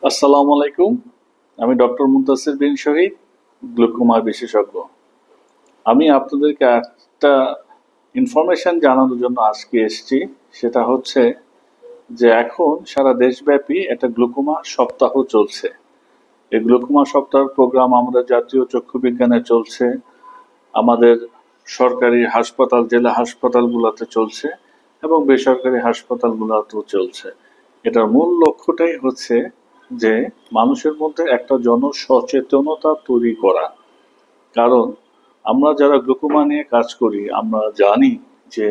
আসসালামু আলাইকুম। আমি ডক্টর মুনতাসির বিন শহীদ, গ্লুকোমা বিশেষজ্ঞ। আমি আপনাদেরকে একটা ইনফরমেশন জানানোর জন্য আজকে এসেছি। সেটা হচ্ছে যে এখন সারা দেশব্যাপী একটা গ্লুকোমা সপ্তাহ চলছে। এই গ্লুকোমা সপ্তাহের প্রোগ্রাম আমাদের জাতীয় চক্ষু বিজ্ঞানে চলছে, আমাদের সরকারি হাসপাতাল, জেলা হাসপাতালগুলোতে চলছে এবং বেসরকারি হাসপাতালগুলোতেও চলছে। এটার মূল লক্ষ্যটাই হচ্ছে যে মানুষের মধ্যে একটা জনসচেতনতা তৈরি করা। কারণ আমরা যারা গ্লুকোমা নিয়ে কাজ করি আমরা জানি যে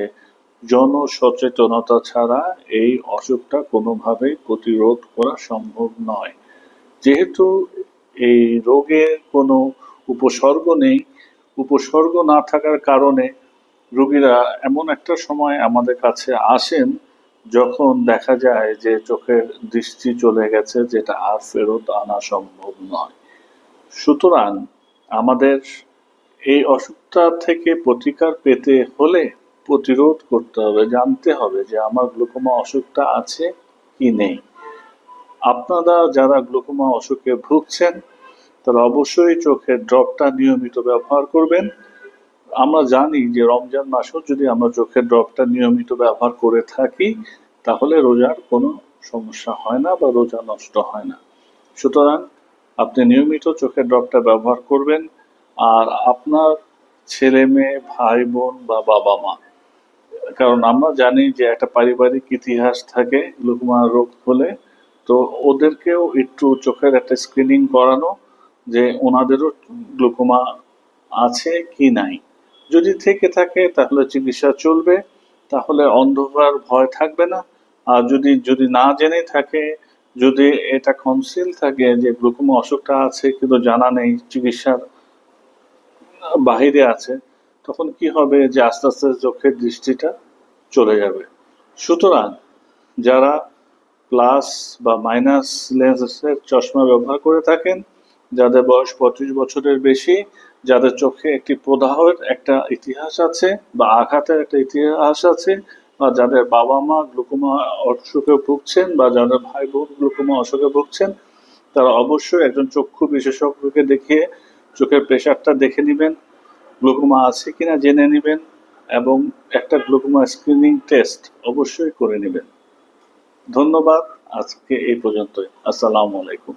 জনসচেতনতা ছাড়া এই অসুখটা কোনোভাবেই প্রতিরোধ করা সম্ভব নয়। যেহেতু এই রোগের কোনো উপসর্গ নেই, উপসর্গ না থাকার কারণে রোগীরা এমন একটা সময় আমাদের কাছে আসেন যখন দেখা যায় যে চোখের দৃষ্টি চলে গেছে, যেটা আর ফেরত আনা সম্ভব নয়। সুতরাং আমাদের এই অসুখটা থেকে প্রতিকার পেতে হলে প্রতিরোধ করতে হবে, জানতে হবে যে আমার গ্লুকোমা অসুখটা আছে কি নেই। আপনারা যারা গ্লুকোমা অসুখে ভুগছেন তারা অবশ্যই চোখের ড্রপটা নিয়মিত ব্যবহার করবেন। আমরা জানি যে রমজান মাসেও যদি আমরা চোখের ড্রপটা নিয়মিত ব্যবহার করে থাকি তাহলে রোজার কোনো সমস্যা হয় না বা রোজা নষ্ট হয় না। সুতরাং আপনি নিয়মিত চোখের ড্রপটা ব্যবহার করবেন। আর আপনার ছেলে মেয়ে, ভাই বোন বা বাবা মা, কারণ আমরা জানি যে একটা পারিবারিক ইতিহাস থাকে গ্লুকোমা রোগ হলে, তো ওদেরকেও একটু চোখের একটা স্ক্রিনিং করানো যে ওনাদেরও গ্লুকোমা আছে কি নাই। যদি থেকে থাকে তাহলে চিকিৎসা চলবে, তাহলে অন্ধকার ভয় থাকবে না। আর যদি যদি না জেনে থাকে, যদি এটা কনসিল থাকে যে গ্লুকোমা অসুখটা আছে কিন্তু জানা নেই, চিকিৎসার বাহিরে আছে, তখন কি হবে যে আস্তে আস্তে চোখের দৃষ্টিটা চলে যাবে। সুতরাং যারা প্লাস বা মাইনাস লেন্সের চশমা ব্যবহার করে থাকেন, যাদের বয়স 35 বছরের বেশি, যাদের চোখে একটি প্রদাহের একটা ইতিহাস আছে বা আঘাতের একটা ইতিহাস আছে, বা যাদের বাবা মা গ্লুকোমা অসুখে ভুগছেন বা যাদের ভাই বোন গ্লুকোমা অসুখে ভুগছেন, তারা অবশ্যই একজন চক্ষু বিশেষজ্ঞকে দেখিয়ে চোখের প্রেশারটা দেখে নেবেন, গ্লুকোমা আছে কিনা জেনে নেবেন এবং একটা গ্লুকোমা স্ক্রিনিং টেস্ট অবশ্যই করে নেবেন। ধন্যবাদ। আজকে এই পর্যন্তই। আসসালামু আলাইকুম।